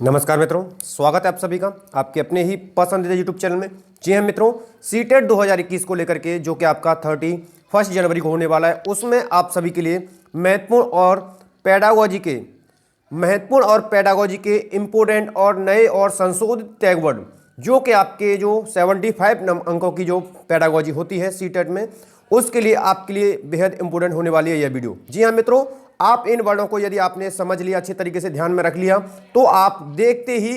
नमस्कार मित्रों, स्वागत है आप सभी का आपके अपने ही पसंदीदा यूट्यूब चैनल में। जी हाँ मित्रों, सीटेट 2021 को लेकर के जो कि आपका 31 जनवरी को होने वाला है, उसमें आप सभी के लिए महत्वपूर्ण और पेडागोजी के इम्पोर्टेंट और नए और संशोधित टैग वर्ड जो कि आपके जो 75 अंकों की जो पेडागोजी होती है सीटेट में, उसके लिए आपके लिए बेहद इंपॉर्टेंट होने वाली है यह वीडियो। जी हाँ मित्रों, आप इन वर्डों को यदि आपने समझ लिया, अच्छे तरीके से ध्यान में रख लिया, तो आप देखते ही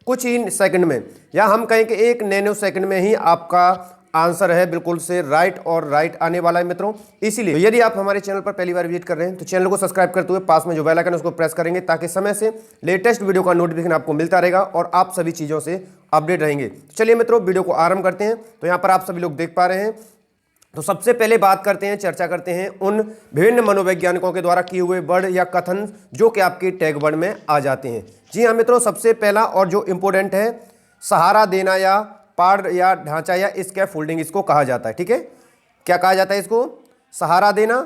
कुछ ही सेकंड में, या हम कहें कि 1 नैनो सेकंड में ही आपका आंसर है बिल्कुल से राइट आने वाला है मित्रों। इसीलिए यदि आप हमारे चैनल पर पहली बार विजिट कर रहे हैं तो चैनल को सब्सक्राइब करते हुए पास में जो बेल आइकन है उसको प्रेस करेंगे, ताकि समय से लेटेस्ट वीडियो का नोटिफिकेशन आपको मिलता रहेगा और आप सभी चीज़ों से अपडेट रहेंगे। चलिए मित्रों, वीडियो को आरंभ करते हैं। तो यहाँ पर आप सभी लोग देख पा रहे हैं, तो सबसे पहले बात करते हैं, चर्चा करते हैं उन विभिन्न मनोवैज्ञानिकों के द्वारा किए हुए वर्ड या कथन जो कि आपके टैग वर्ड में आ जाते हैं। जी हाँ मित्रों, सबसे पहला और जो इंपॉर्टेंट है, सहारा देना या पाड़ या ढांचा या स्कैफोल्डिंग इसको कहा जाता है। ठीक है, क्या कहा जाता है इसको? सहारा देना,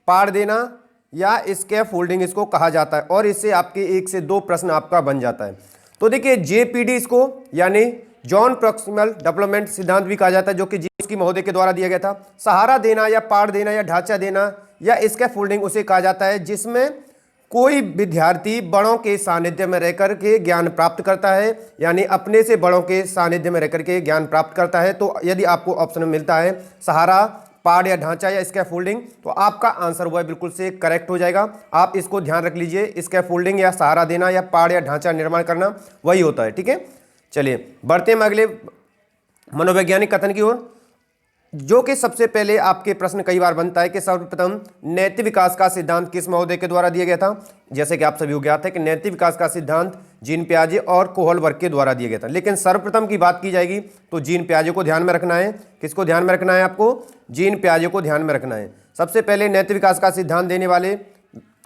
पाड़ देना या स्कैफोल्डिंग इसको कहा जाता है। और इससे आपके 1 से 2 प्रश्न आपका बन जाता है। तो देखिए, JPD इसको यानी जॉन प्रॉक्सिमल डेवलपमेंट सिद्धांत भी कहा जाता है, जो कि की महोदय के द्वारा दिया गया था। सहारा देना या पाड़ देना या ढांचा देना या स्कैफोल्डिंग उसे कहा जाता है जिसमें कोई विद्यार्थी बड़ों के सानिध्य में रहकर के ज्ञान प्राप्त करता है, यानी अपने से बड़ों के सानिध्य में रहकर के ज्ञान प्राप्त करता है। तो यदि आपको ऑप्शन में मिलता है सहारा, पाड़ या ढांचा या स्कैफोल्डिंग, तो आपका आंसर हुआ बिल्कुल से करेक्ट हो जाएगा। आप इसको ध्यान रख लीजिए, स्कैफोल्डिंग या सहारा देना या पाड़ या ढांचा निर्माण करना वही होता है। ठीक है, चलिए बढ़ते हैं अगले मनोवैज्ञानिक कथन की ओर, जो कि सबसे पहले आपके प्रश्न कई बार बनता है कि सर्वप्रथम नैतिक विकास का सिद्धांत किस महोदय के द्वारा दिया गया था। जैसे कि आप सभी को ज्ञात है कि नैतिक विकास का सिद्धांत जीन पियाजे और कोहलबर्ग के द्वारा दिया गया था। लेकिन सर्वप्रथम की बात की जाएगी तो जीन पियाजे को ध्यान में रखना है। किसको ध्यान में रखना है? आपको जीन पियाजे को ध्यान में रखना है। सबसे पहले नैतिक विकास का सिद्धांत देने वाले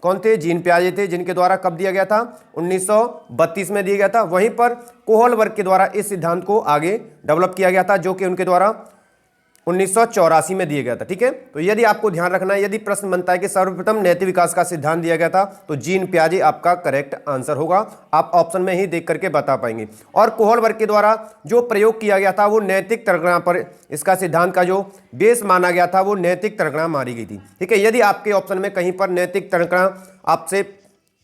कौन थे? जीन पियाजे थे, जिनके द्वारा कब दिया गया था? 1932 में दिया गया था। वहीं पर कोहलबर्ग के द्वारा इस सिद्धांत को आगे डेवलप किया गया था, जो कि उनके द्वारा 1984 में दिया गया था। ठीक है, तो यदि आपको ध्यान रखना है, यदि प्रश्न बनता है कि सर्वप्रथम नैतिक विकास का सिद्धांत दिया गया था, तो जीन पियाजे आपका करेक्ट आंसर होगा। आप ऑप्शन में ही देख करके बता पाएंगे। और कोहलबर्ग के द्वारा जो प्रयोग किया गया था वो नैतिक तर्कणा पर, इसका सिद्धांत का जो बेस माना गया था वो नैतिक तर्कणा मारी गई थी। ठीक है, यदि आपके ऑप्शन में कहीं पर नैतिक तर्कणा आपसे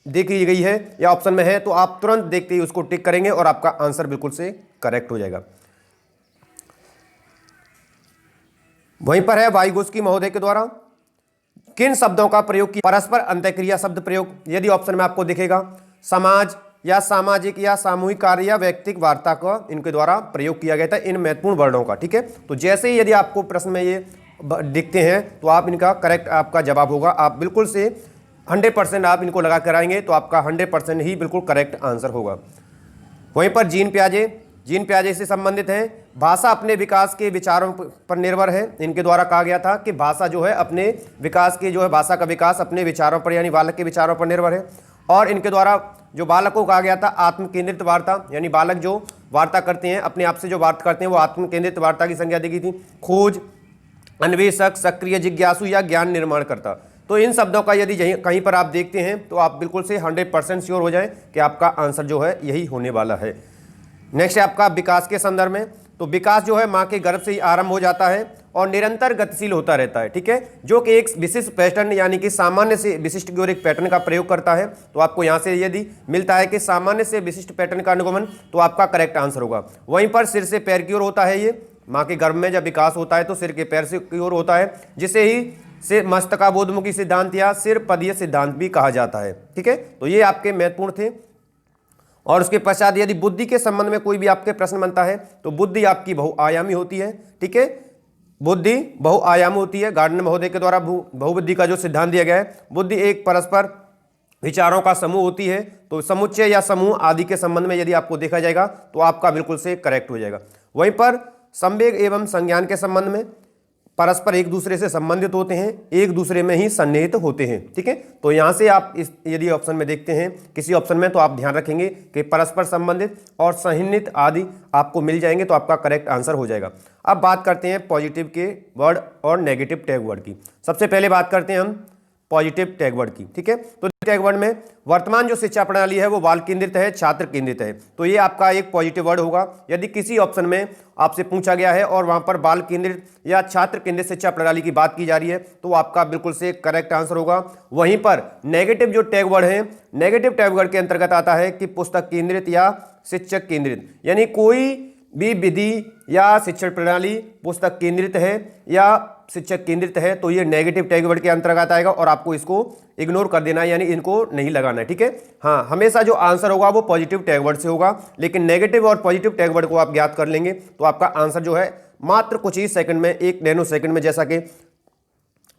देखी गई है या ऑप्शन में है, तो आप तुरंत देखते ही उसको टिक करेंगे और आपका आंसर बिल्कुल से करेक्ट हो जाएगा। वहीं पर है वाइगोस्की महोदय के द्वारा किन शब्दों का प्रयोग किया? परस्पर अंतःक्रिया शब्द प्रयोग, यदि ऑप्शन में आपको दिखेगा समाज या सामाजिक या सामूहिक कार्य या व्यक्तिक वार्ता का इनके द्वारा प्रयोग किया गया था, इन महत्वपूर्ण वर्णों का। ठीक है, तो जैसे ही यदि आपको प्रश्न में ये दिखते हैं तो आप इनका करेक्ट आपका जवाब होगा। आप बिल्कुल से 100% आप इनको लगा कर आएंगे तो आपका 100% ही बिल्कुल करेक्ट आंसर होगा। वहीं पर जीन पियाजे से संबंधित हैं। भाषा अपने विकास के विचारों पर निर्भर है। इनके द्वारा कहा गया था कि भाषा जो है अपने विकास के जो है भाषा का विकास अपने विचारों पर यानी बालक के विचारों पर निर्भर है। और इनके द्वारा जो बालक को कहा गया था आत्म केंद्रित वार्ता, यानी बालक जो वार्ता करते हैं अपने आप से जो बात करते हैं वो आत्म केंद्रित वार्ता की संज्ञा दी गई थी। खोज, अन्वेषक, सक्रिय जिज्ञासु या ज्ञान निर्माण करता। तो इन शब्दों का यदि कहीं पर आप देखते हैं तो आप बिल्कुल से 100% श्योर हो जाएं कि आपका आंसर जो है यही होने वाला है। नेक्स्ट है आपका विकास के संदर्भ में। तो विकास जो है माँ के गर्भ से ही आरंभ हो जाता है और निरंतर गतिशील होता रहता है। ठीक है, जो कि एक विशिष्ट पैटर्न यानी कि सामान्य से विशिष्ट की ओर एक पैटर्न का प्रयोग करता है। तो आपको यहाँ से यदि मिलता है कि सामान्य से विशिष्ट पैटर्न का अनुगमन, तो आपका करेक्ट आंसर होगा। वहीं पर सिर से पैर की ओर होता है। ये माँ के गर्भ में जब विकास होता है तो सिर के पैर से की ओर होता है, जिसे ही से मस्तकाबोधमुखी सिद्धांत या सिर पदीय सिद्धांत भी कहा जाता है। ठीक है, तो ये आपके महत्वपूर्ण थे। और उसके पश्चात यदि बुद्धि के संबंध में कोई भी आपके प्रश्न बनता है तो बुद्धि आपकी बहुआयामी होती है। ठीक है, बुद्धि बहुआयामी होती है। गार्डनर महोदय के द्वारा बहुबुद्धि का जो सिद्धांत दिया गया है, बुद्धि एक परस्पर विचारों का समूह होती है। तो समुच्चय या समूह आदि के संबंध में यदि आपको देखा जाएगा तो आपका बिल्कुल से करेक्ट हो जाएगा। वहीं पर संवेग एवं संज्ञान के संबंध में परस्पर एक दूसरे से संबंधित होते हैं, एक दूसरे में ही सन्निहित होते हैं। ठीक है, तो यहाँ से आप इस यदि ऑप्शन में देखते हैं किसी ऑप्शन में, तो आप ध्यान रखेंगे कि परस्पर संबंधित और सन्निहित आदि आपको मिल जाएंगे, तो आपका करेक्ट आंसर हो जाएगा। अब बात करते हैं पॉजिटिव के वर्ड और नेगेटिव टैग वर्ड की। सबसे पहले बात करते हैं हम पॉजिटिव टैग वर्ड की। ठीक है, तो टैग वर्ड में वर्तमान जो शिक्षा प्रणाली है वो बाल केंद्रित है, छात्र केंद्रित है, तो ये आपका एक पॉजिटिव वर्ड होगा। यदि किसी ऑप्शन में आपसे पूछा गया है और वहां पर बाल केंद्रित या छात्र केंद्रित शिक्षा प्रणाली की बात की जा रही है तो आपका बिल्कुल से करेक्ट आंसर होगा। वहीं पर नेगेटिव जो टैग वर्ड है, नेगेटिव टैग वर्ड के अंतर्गत आता है कि पुस्तक केंद्रित या शिक्षक केंद्रित, यानी कोई भी विधि या शिक्षण प्रणाली पुस्तक केंद्रित है या शिक्षक केंद्रित है तो ये नेगेटिव टैग वर्ड के अंतर्गत आएगा और आपको इसको इग्नोर कर देना है, यानी इनको नहीं लगाना है, ठीक है। हाँ, हमेशा जो आंसर होगा वो पॉजिटिव टैग वर्ड से होगा, लेकिन नेगेटिव और पॉजिटिव टैग वर्ड को आप ज्ञात कर लेंगे तो आपका आंसर जो है मात्र कुछ ही सेकंड में, 1 नैनो सेकंड में, जैसा कि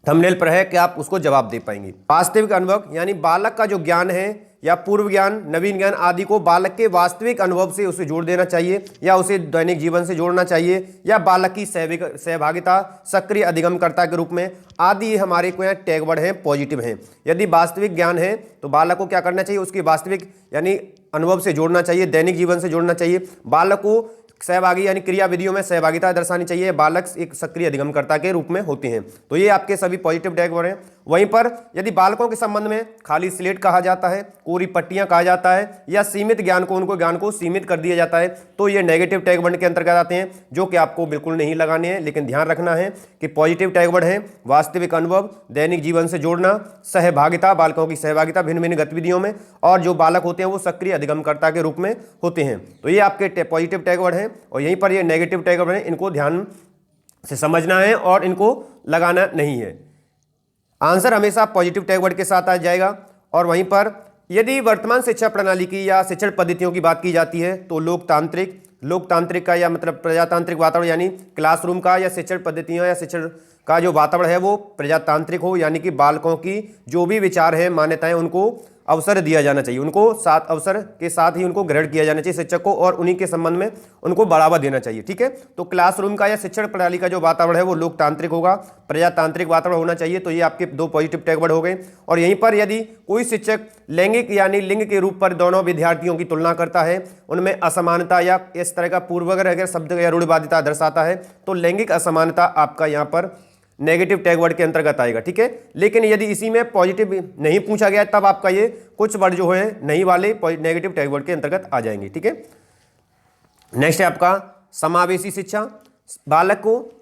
थंबनेल पर है, कि आप उसको जवाब दे पाएंगे। वास्तविक अनुभव यानी बालक का जो ज्ञान है या पूर्व ज्ञान, नवीन ज्ञान आदि को बालक के वास्तविक अनुभव से उसे जोड़ देना चाहिए या उसे दैनिक जीवन से जोड़ना चाहिए, या बालक की सहभागिता सक्रिय अधिगमकर्ता के रूप में आदि, ये हमारे को यहाँ टैग वर्ड हैं, पॉजिटिव हैं। यदि वास्तविक ज्ञान है तो बालक को क्या करना चाहिए, उसकी वास्तविक यानी अनुभव से जोड़ना चाहिए, दैनिक जीवन से जोड़ना चाहिए, बालक को सहभागी यानी क्रिया विधियों में सहभागिता दर्शानी चाहिए, बालक एक सक्रिय अधिगमकर्ता के रूप में होते हैं। तो ये आपके सभी पॉजिटिव टैग वर्ड हैं। वहीं पर यदि बालकों के संबंध में खाली स्लेट कहा जाता है, कोरी पट्टियां कहा जाता है, या सीमित ज्ञान को, उनको ज्ञान को सीमित कर दिया जाता है तो ये नेगेटिव टैग वर्ड के अंतर्गत आते हैं, जो कि आपको बिल्कुल नहीं लगाने हैं। लेकिन ध्यान रखना है कि पॉजिटिव टैग वर्ड है वास्तविक अनुभव, दैनिक जीवन से जोड़ना, सहभागिता, बालकों की सहभागिता भिन्न भिन्न गतिविधियों में, और जो बालक होते हैं वो सक्रिय अधिगमकर्ता के रूप में होते हैं। तो ये आपके पॉजिटिव टैग वर्ड हैं और यहीं पर ये नेगेटिव टैग वर्ड हैं, इनको ध्यान से समझना है और इनको लगाना नहीं है। आंसर हमेशा पॉजिटिव टैग वर्ड के साथ आ जाएगा। और वहीं पर यदि वर्तमान शिक्षा प्रणाली की या शिक्षण पद्धतियों की बात की जाती है तो लोकतांत्रिक का या मतलब प्रजातांत्रिक वातावरण, यानी क्लासरूम का या शिक्षण पद्धतियों या शिक्षण का जो वातावरण है वो प्रजातांत्रिक हो, यानी कि बालकों की जो भी विचार हैं, मान्यताएं, उनको अवसर दिया जाना चाहिए, उनको साथ अवसर के साथ ही उनको ग्रहण किया जाना चाहिए शिक्षक को, और उन्हीं के संबंध में उनको बढ़ावा देना चाहिए, ठीक है। तो क्लासरूम का या शिक्षण प्रणाली का जो वातावरण है वो लोकतांत्रिक होगा, प्रजातांत्रिक वातावरण होना चाहिए। तो ये आपके 2 पॉजिटिव टैग वर्ड हो गए। और यहीं पर यदि कोई शिक्षक लैंगिक यानी लिंग के रूप पर दोनों विद्यार्थियों की तुलना करता है, उनमें असमानता या इस तरह का पूर्वाग्रह अगर शब्द या रूढ़िवादिता दर्शाता है तो लैंगिक असमानता आपका यहाँ पर नेगेटिव टैग वर्ड के अंतर्गत आएगा, ठीक है। लेकिन यदि इसी में पॉजिटिव नहीं पूछा गया तब आपका ये कुछ वर्ड जो है नहीं वाले नेगेटिव टैग वर्ड के अंतर्गत आ जाएंगे, ठीक है। नेक्स्ट है आपका समावेशी शिक्षा।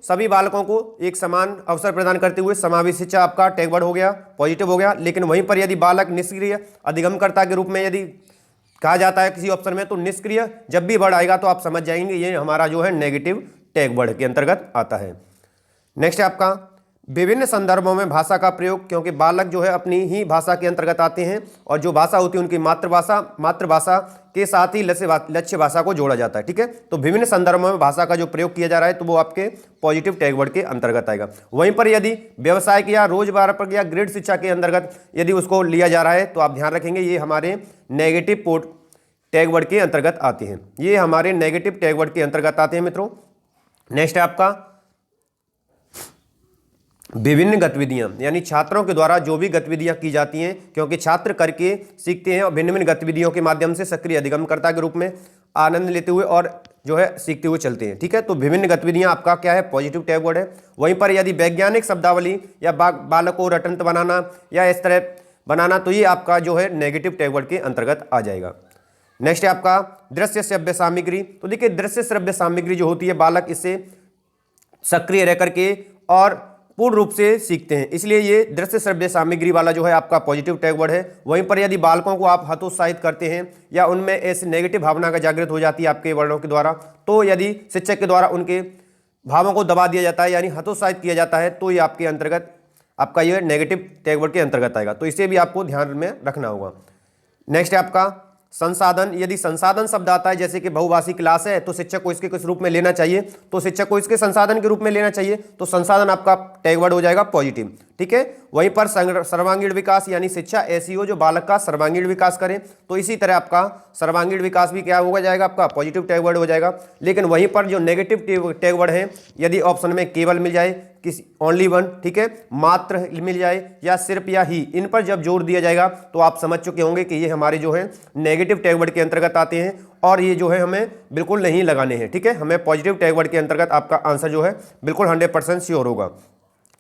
सभी बालकों को एक समान अवसर प्रदान करते हुए समावेशी शिक्षा आपका टैग वर्ड हो गया, पॉजिटिव हो गया। लेकिन वहीं पर यदि बालक निष्क्रिय अधिगमकर्ता के रूप में यदि कहा जाता है किसी ऑप्शन में, तो निष्क्रिय जब भी वर्ड आएगा तो आप समझ जाएंगे ये हमारा जो है नेगेटिव टैग वर्ड के अंतर्गत आता है। नेक्स्ट है आपका विभिन्न संदर्भों में भाषा का प्रयोग, क्योंकि बालक जो है अपनी ही भाषा के अंतर्गत आते हैं और जो भाषा होती है उनकी मातृभाषा के साथ ही लक्ष्य भाषा को जोड़ा जाता है, ठीक है। तो विभिन्न संदर्भों में भाषा का जो प्रयोग किया जा रहा है तो वो आपके पॉजिटिव टैग वर्ड के अंतर्गत आएगा। वहीं पर यदि व्यवसायिक या रोजगार पर या ग्रेड शिक्षा के अंतर्गत यदि उसको लिया जा रहा है तो आप ध्यान रखेंगे ये हमारे नेगेटिव टैग वर्ड के अंतर्गत आते हैं, ये हमारे नेगेटिव टैग वर्ड के अंतर्गत आते हैं मित्रों। नेक्स्ट है आपका विभिन्न गतिविधियां, यानी छात्रों के द्वारा जो भी गतिविधियां की जाती हैं, क्योंकि छात्र करके सीखते हैं और भिन्न भिन्न गतिविधियों के माध्यम से सक्रिय अधिगमकर्ता के रूप में आनंद लेते हुए और जो है सीखते हुए चलते हैं, ठीक है। तो विभिन्न गतिविधियां आपका क्या है, पॉजिटिव टैग वर्ड है। वहीं पर यदि वैज्ञानिक शब्दावली या बालक को रटंत बनाना या इस तरह बनाना तो ये आपका जो है नेगेटिव टैग वर्ड के अंतर्गत आ जाएगा। नेक्स्ट है आपका दृश्य श्रव्य सामग्री। तो देखिए दृश्य श्रव्य सामग्री जो होती है बालक इससे सक्रिय रह करके और पूर्ण रूप से सीखते हैं, इसलिए ये दृश्य श्रव्य सामग्री वाला जो है आपका पॉजिटिव टैग वर्ड है। वहीं पर यदि बालकों को आप हतोत्साहित करते हैं या उनमें ऐसी नेगेटिव भावना का जागृत हो जाती है आपके वर्णों के द्वारा, तो यदि शिक्षक के द्वारा उनके भावों को दबा दिया जाता है यानी हतोत्साहित किया जाता है तो ये आपके अंतर्गत आपका ये नेगेटिव टैग वर्ड के अंतर्गत आएगा। तो इसे भी आपको ध्यान में रखना होगा। नेक्स्ट है आपका संसाधन। यदि संसाधन शब्द आता है जैसे कि बहुभाषी क्लास है तो शिक्षक को इसके किस रूप में लेना चाहिए, तो शिक्षक को इसके संसाधन के रूप में लेना चाहिए, तो संसाधन आपका टैग वर्ड हो जाएगा पॉजिटिव, ठीक है। वहीं पर सर्वांगीण विकास यानी शिक्षा ऐसी हो जो बालक का सर्वांगीण विकास करे, तो इसी तरह आपका सर्वांगीण विकास भी क्या होगा जाएगा आपका पॉजिटिव टैग वर्ड हो जाएगा। लेकिन वहीं पर जो नेगेटिव टैग वर्ड है यदि ऑप्शन में केवल मिल जाए, किसी ओनली वन, ठीक है, मात्र मिल जाए या सिर्फ या ही, इन पर जब जोर दिया जाएगा तो आप समझ चुके होंगे कि ये हमारे जो है नेगेटिव टैग वर्ड के अंतर्गत आते हैं और ये जो है हमें बिल्कुल नहीं लगाने हैं, ठीक है। हमें पॉजिटिव टैग वर्ड के अंतर्गत आपका आंसर जो है बिल्कुल 100% श्योर होगा।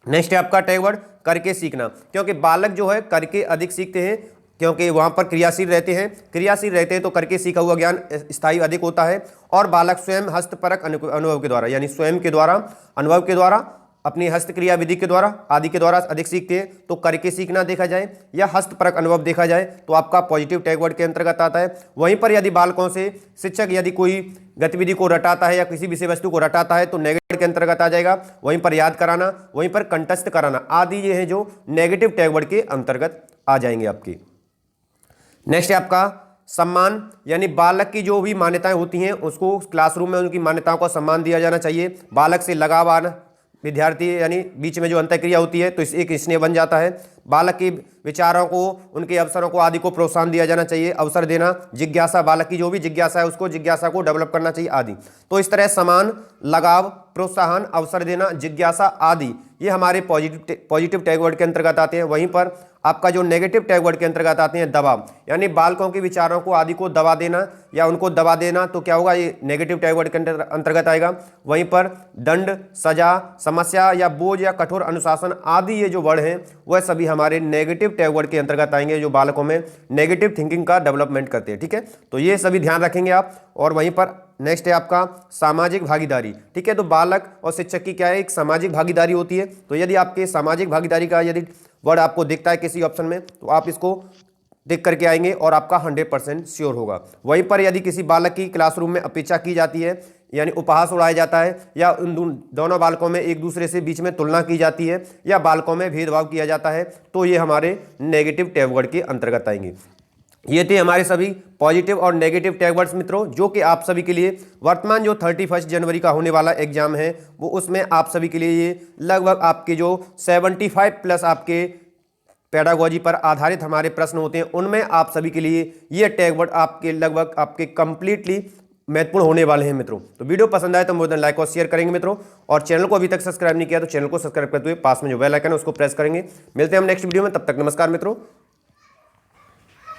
नेक्स्ट है आपका टैग वर्ड करके सीखना, क्योंकि बालक जो है करके अधिक सीखते हैं क्योंकि वहाँ पर क्रियाशील रहते हैं तो करके सीखा हुआ ज्ञान स्थायी अधिक होता है। और बालक स्वयं हस्तपरक अनुभव के द्वारा, यानी स्वयं के द्वारा, अनुभव के द्वारा, अपनी हस्तक्रिया विधि के द्वारा आदि के द्वारा अधिक सीखते हैं। तो करके सीखना देखा जाए या हस्तपरक अनुभव देखा जाए तो आपका पॉजिटिव टैग वर्ड के अंतर्गत आता है। वहीं पर यदि बालकों से शिक्षक यदि कोई गतिविधि को रटाता है या किसी विषय वस्तु को रटाता है तो नेगेटिव के अंतर्गत आ जाएगा। वहीं पर याद कराना, वहीं पर कंठस्थ कराना आदि ये है जो नेगेटिव टैग वर्ड के अंतर्गत आ जाएंगे आपके। नेक्स्ट है आपका सम्मान, यानी बालक की जो भी मान्यताएं होती हैं उसको क्लासरूम में उनकी मान्यताओं का सम्मान दिया जाना चाहिए। बालक से लगाव आना, विद्यार्थी यानी बीच में जो अंतःक्रिया होती है तो इस एक स्नेह बन जाता है। बालक के विचारों को, उनके अवसरों को आदि को प्रोत्साहन दिया जाना चाहिए, अवसर देना, जिज्ञासा, बालक की जो भी जिज्ञासा है उसको जिज्ञासा को डेवलप करना चाहिए आदि। तो इस तरह सम्मान, लगाव, प्रोत्साहन, अवसर देना, जिज्ञासा आदि ये हमारे पॉजिटिव टैग वर्ड के अंतर्गत आते हैं। वहीं पर आपका जो नेगेटिव टैग वर्ड के अंतर्गत आते हैं दबाव, यानी बालकों के विचारों को आदि को दबा देना या उनको दबा देना, तो क्या होगा, ये नेगेटिव टैग वर्ड के अंतर्गत आएगा। वहीं पर दंड, सजा, समस्या या बोझ या कठोर अनुशासन आदि ये जो वर्ड हैं वह सभी हमारे नेगेटिव टैग वर्ड के अंतर्गत आएंगे, जो बालकों में नेगेटिव थिंकिंग का डेवलपमेंट करते हैं। ठीक है, तो ये सभी ध्यान रखेंगे आप। और वहीं पर नेक्स्ट है आपका सामाजिक भागीदारी। ठीक है, तो बालक और शिक्षक की क्या है, एक सामाजिक भागीदारी होती है। तो यदि आपके सामाजिक भागीदारी का यदि वर्ड आपको दिखता है किसी ऑप्शन में तो आप इसको देख करके आएंगे और आपका 100% श्योर होगा। वहीं पर यदि किसी बालक की क्लासरूम में अपेक्षा की जाती है, यानी उपहास उड़ाया जाता है, या उन दोनों बालकों में एक दूसरे से बीच में तुलना की जाती है, या बालकों में भेदभाव किया जाता है, तो ये हमारे नेगेटिव टैग वर्ड के अंतर्गत आएंगे। ये थे हमारे सभी पॉजिटिव और नेगेटिव टैग वर्ड्स मित्रों, जो कि आप सभी के लिए वर्तमान जो 31 जनवरी का होने वाला एग्जाम है वो उसमें आप सभी के लिए ये लगभग आपके जो 75 प्लस आपके पेडागोजी पर आधारित हमारे प्रश्न होते हैं, उनमें आप सभी के लिए ये टैग वर्ड आपके लगभग आपके कंप्लीटली महत्वपूर्ण होने वाले हैं मित्रों। तो वीडियो पसंद आए तो मोर देन लाइक और शेयर करेंगे मित्रों, और चैनल को अभी तक सब्सक्राइब नहीं किया तो चैनल को सब्सक्राइब करते हुए पास में जो बेल आइकन है उसको प्रेस करेंगे। मिलते हैं हम नेक्स्ट वीडियो में, तब तक नमस्कार मित्रों।